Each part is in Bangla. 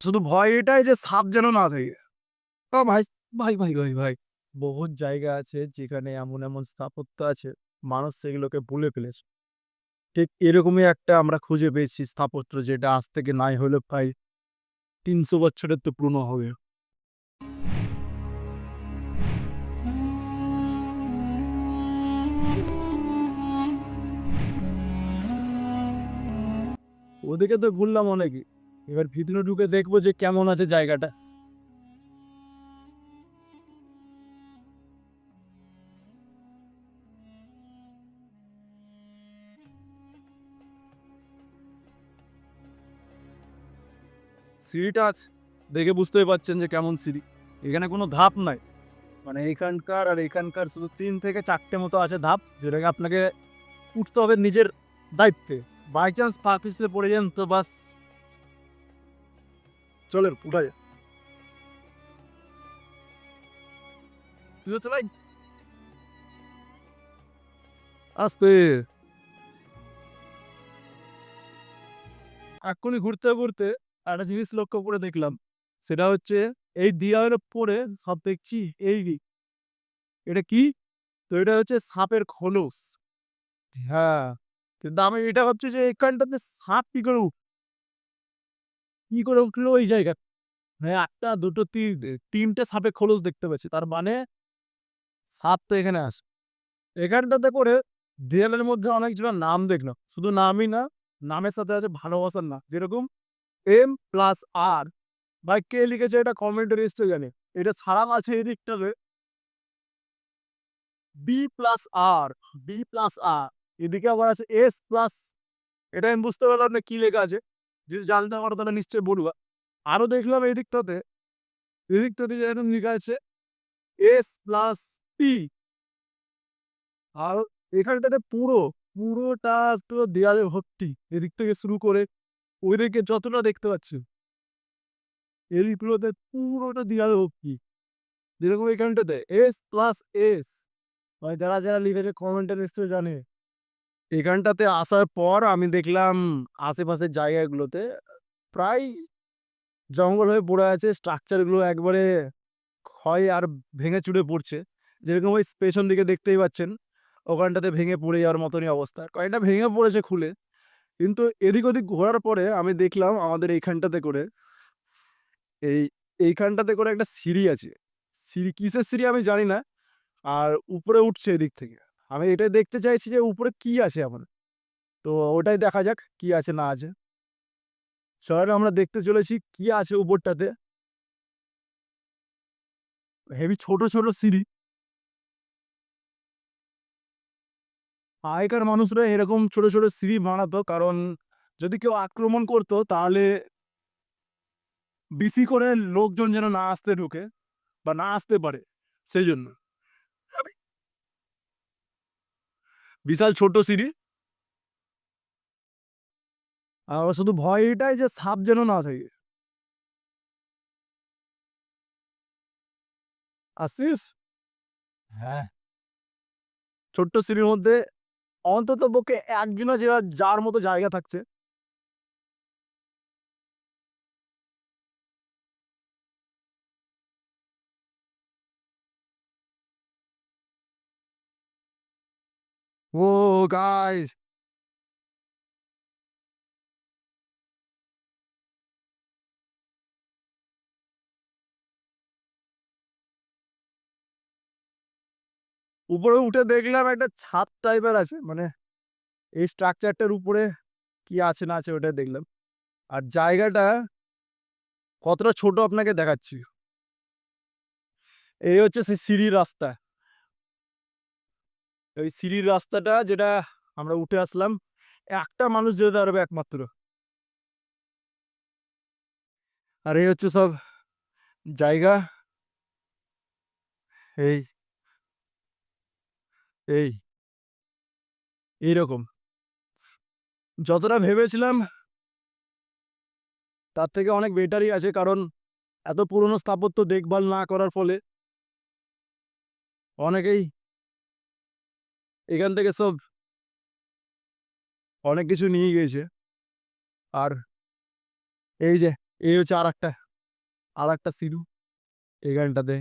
শুধু ভয় এটাই যে সাপ যেন না থাকে। ভাই, ভাই, বহুত জায়গা আছে যেখানে এমন স্থাপত্য আছে, মানুষ সেগুলোকে ভুলে ফেলেছে। ঠিক এরকমই একটা আমরা খুঁজে পেয়েছি স্থাপত্য যেটা আজ থেকে নাই হলেও প্রায় ৩০০ বছরের তো পুরনো হবে। ওদিকে তো ঘুরলাম অনেকই। এবার ভিতরে ঢুকে দেখবো যে কেমন আছে জায়গাটা। সিঁড়িটা আছে। দেখে বুঝতেই পারছেন যে কেমন সিঁড়ি। এখানে কোনো ধাপ নাই। মানে এখানকার আর এখানকার শুধু ৩ থেকে ৪ টে মতো আছে ধাপ, যেটাকে আপনাকে উঠতে হবে নিজের দায়িত্বে। বাই চান্স পা পিছলে পড়ে যান তো বাস, চলেন উঠা যাক। কি হচ্ছে ভাই? আস্তে। এক্ষুনি ঘুরতে একটা জিনিস লক্ষ্য করে দেখলাম। সেটা হচ্ছে এই দেয়ালের উপরে সব দেখছি এই এটা কি? তো এটা হচ্ছে সাপের খোলস। হ্যাঁ, কিন্তু আমি এটা ভাবছি যে এখানটাতে সাপ কি করে উঠলো ওই জায়গায়? হ্যাঁ, ১ টা ২ টো ৩ টে সাপের খোলস দেখতে পাচ্ছি। তার মানে সাপ তো এখানে আছে। এখানটাতে করে দেয়ালের মধ্যে অনেকজনের নাম দেখলাম। শুধু নামই না, নামের সাথে আছে ভালোবাসার নাম। যেরকম M+R, ভাই কে লিখেছে এটা কমেন্টে নিশ্চয়ই জানি। এটা ছাড়াও আছে এদিকটাতে B+R, B+R, এদিকে আবার আছে S+, এটা আমি বুঝতে পারলাম না কি লেখা আছে। যদি জানতে পারো তাহলে নিশ্চয়ই বলবা। আরো দেখলাম এদিকটাতে যেরকম লেখা আছে S+T। আর এখানটাতে পুরোটা পুরো দেয়ালে ভর্তি। এদিক থেকে শুরু করে ওইদিকে যতটা দেখতে পাচ্ছি, এদিকগুলোতে পুরোটা দেয়ালে ভর্তি। যেরকম এখানটাতে S+S, ভাই যারা লিখেছে কমেন্টে নিশ্চয়ই জানে। এখানটাতে আসার পর আমি দেখলাম আশেপাশের জায়গাগুলোতে প্রায় জঙ্গল হয়ে পড়ে আছে। স্ট্রাকচার গুলো একবারে ক্ষয় আর ভেঙে চুরে পড়ছে। যেরকম ওই পেছন দিকে দেখতেই পাচ্ছেন, ওখানটাতে ভেঙে পড়ে যাওয়ার মতনই অবস্থা। কয়েকটা ভেঙে পড়েছে খুলে। কিন্তু এদিক ওদিক ঘোরার পরে আমি দেখলাম আমাদের এইখানটাতে করে এই এইখানটাতে করে একটা সিঁড়ি আছে। সিঁড়ি কিসের সিঁড়ি আমি জানি না। আর উপরে উঠছে এদিক থেকে। আমি এটাই দেখতে চাইছি যে উপরে কি আছে এমন? তো ওটাই দেখা যাক কি আছে না আছে। চলেন আমরা দেখতে চলেছি কি আছে উপরটাতে। হেবি ছোট সিঁড়ি। আগেকার মানুষরা এরকম ছোট সিঁড়ি বানাতো কারণ যদি কেউ আক্রমণ করতো তাহলে বেশি করে লোকজন যেন না আসতে ঢুকে বা না আসতে পারে সেইজন্য। বিশাল ছোট সিঁড়ি। আমার শুধু ভয় এটাই যে সাপ যেন না থাকে। আসছিস? হ্যাঁ। ছোট্ট সিঁড়ির মধ্যে অন্ততপক্ষে একজনের যার মতো জায়গা থাকছে। Whoa, guys! উপরে উঠে দেখলাম একটা ছাদ টাইপের আছে। মানে এই স্ট্রাকচারটার উপরে কি আছে না আছে ওটাই দেখলাম। আর জায়গাটা কতটা ছোট আপনাকে দেখাচ্ছি। এই হচ্ছে সেই সিঁড়ির রাস্তা। ওই সিঁড়ির রাস্তাটা যেটা আমরা উঠে আসলাম, একটা মানুষ যেতে পারবে একমাত্র। আর এই হচ্ছে সব জায়গা। এই, এই, এইরকম। যতটা ভেবেছিলাম তার থেকে অনেক বেটারই আছে। কারণ এত পুরনো স্থাপত্য দেখভাল না করার ফলে অনেকেই এখান থেকে সব অনেক কিছু নিয়ে গিয়েছে। আর এই যে এই হচ্ছে আর একটা সিঁড়ি এখানটাতে।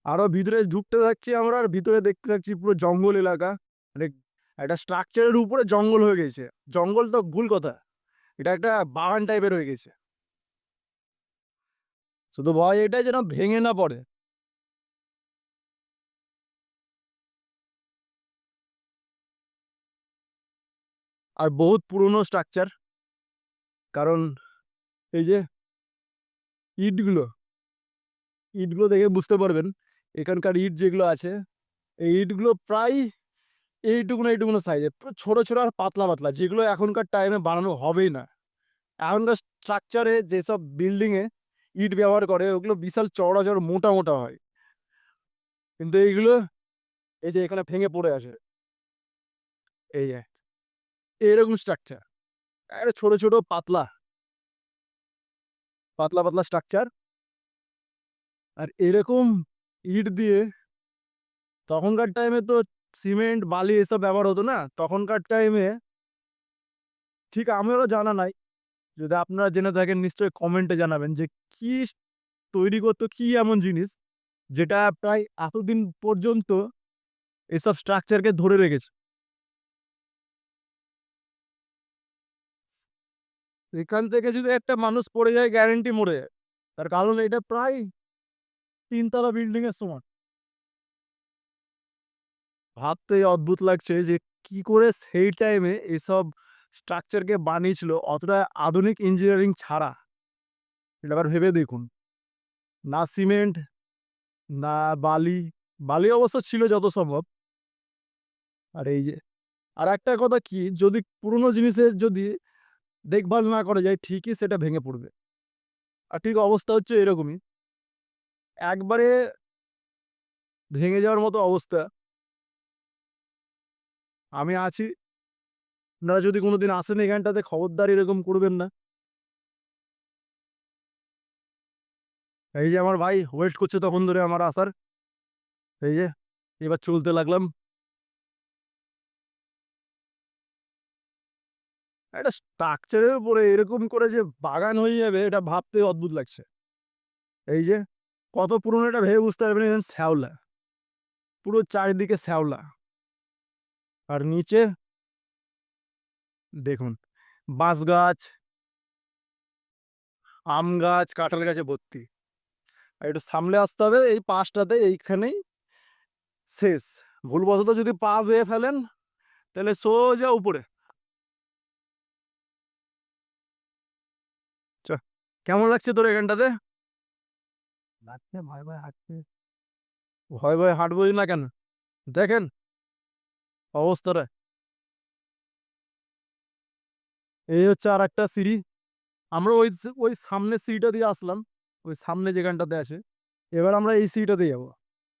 আরো ভিতরে ঢুকতে থাকছি আমরা, আর ভিতরে দেখতে থাকছি পুরো জঙ্গল এলাকা। মানে একটা স্ট্রাকচারের উপরে জঙ্গল হয়ে গেছে। জঙ্গল তো ভুল কথা, এটা একটা বাগান টাইপের হয়ে গেছে। শুধু ভয় এটাই যেন ভেঙে না পড়ে। আর বহুত পুরনো স্ট্রাকচার, কারণ এই যে ইটগুলো ইটগুলো দেখে বুঝতে পারবেন এখানকার ইট যেগুলো আছে, এই ইটগুলো প্রায় এইটুকুনো এইটুকুনো সাইজের, পুরো ছোট ছোট আর পাতলা পাতলা, যেগুলো এখনকার টাইমে বানানো হবেই না। এখনকার স্ট্রাকচারে যেসব বিল্ডিং এ ইট ব্যবহার করে ওগুলো বিশাল চওড়া চওড়া মোটা মোটা হয়, কিন্তু এইগুলো এই যে এখানে ভেঙে পড়ে আছে। এই যে এরকম স্ট্রাকচার, একটা ছোট ছোট পাতলা পাতলা পাতলা স্ট্রাকচার। আর এরকম ইট দিয়ে, তখনকার টাইমে তো সিমেন্ট বালি এসব ব্যবহার হতো না। তখনকার টাইমে ঠিক আমারও জানা নাই, যদি আপনারা জেনে থাকেন নিশ্চয়ই কমেন্টে জানাবেন যে কি তৈরি করতো, কি এমন জিনিস যেটা প্রায় এতদিন পর্যন্ত এসব স্ট্রাকচারকে ধরে রেখেছে। এখান থেকে যদি একটা মানুষ পড়ে যায় গ্যারেন্টি মরে যায়, তার কারণ এটা প্রায় 3 তলা বিল্ডিং এর সমান। ভাবতেই অদ্ভুত লাগছে যে কি করে সেই টাইমে এসব স্ট্রাকচারকে বানিয়েছিল অতটা আধুনিক ইঞ্জিনিয়ারিং ছাড়া। এটা আবার ভেবে দেখুন, না সিমেন্ট, না বালি। বালি অবশ্য ছিল যত সম্ভব। আর এই যে আর একটা কথা কি, যদি পুরনো জিনিসের যদি দেখভাল না করা যায় ঠিকই সেটা ভেঙে পড়বে। আর ঠিক অবস্থা হচ্ছে এরকমই, একবারে ভেঙে যাওয়ার মতো অবস্থা। আমি আছি, না যদি কোনোদিন আসেন এখানটাতে খবরদার এরকম করবেন না। এই যে আমার ভাই ওয়েট করছে তখন ধরে আমার আসার। এই যে এবার চলতে লাগলাম। একটা স্ট্রাকচারের উপরে এরকম করে যে বাগান হয়ে যাবে, এটা ভাবতে অদ্ভুত লাগছে। এই যে কত পুরনো এটা ভেবে বুঝতে পারবেন, এখানে শ্যাওলা, পুরো চারিদিকে শ্যাওলা। আর নিচে দেখুন বাঁশ গাছ, আম গাছ, কাঁঠাল গাছে ভর্তি। আর একটু সামনে আসতে হবে, এই পাশটাতে এইখানেই শেষ। ভুলবশত যদি পা বেয়ে ফেলেন তাহলে সোজা উপরে। চ, কেমন লাগছে তোর এখানটাতে? লাগছে ভয় ভয় হাঁটতে। ভয় ভয় হাঁটবোই না কেন, দেখেন অবস্থাটা। এই হচ্ছে আর একটা সিঁড়ি। আমরা ওই সামনের সিঁড়িটা দিয়ে আসলাম, ওই সামনে যেখানটাতে আছে। এবার আমরা এই সিঁড়িটাতে যাবো,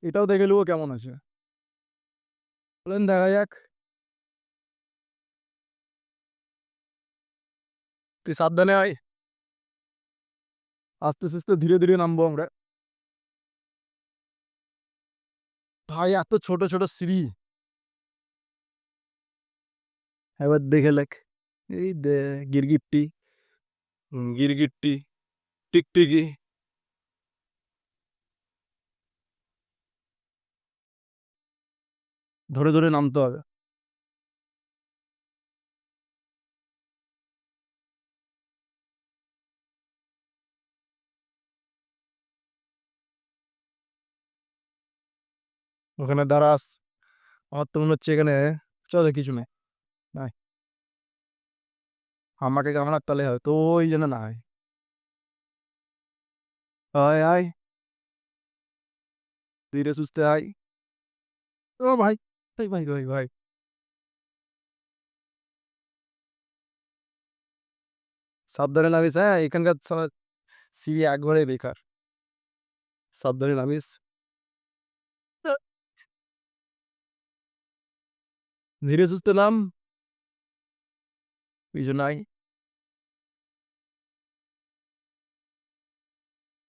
এটাও দেখে নেবো কেমন আছে। বলেন দেখা যাক। তুই সাবধানে আয়, আস্তে আস্তে ধীরে ধীরে নামবো আমরা। ভাই এত ছোট ছোট সিঁড়ি, এবার দেখে লেখ। এই দে গিরগিট্টি, গিরগিট্টি, টিকটিকি। ধরে ধরে নামতে হবে। ওখানে দাঁড়াস, আমার তো মনে হচ্ছে এখানে চলে কিছু নেই। নাই, আমাকে কামড়ার তালে হয় তো, ওই জন্য না হয়। আয় আয়, ধীরে সুস্থে আয়। ও ভাই, ভাই ভাই ভাই ভাই, সাবধানে নামিস। হ্যাঁ এখানকার সিঁড়ি একবারে বেকার, সাবধানে নামিস। ধীরে সুস্থে নাম, কিছু নাই।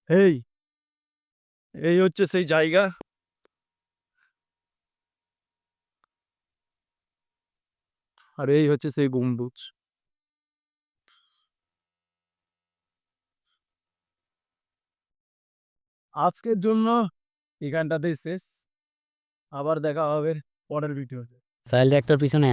এই এই হচ্ছে সেই জায়গা আর এই হচ্ছে সেই গম্বুজ। আজকের জন্য এখানটাতেই শেষ, আবার দেখা হবে পরের ভিডিওতে। সাহেল একটার পিছনে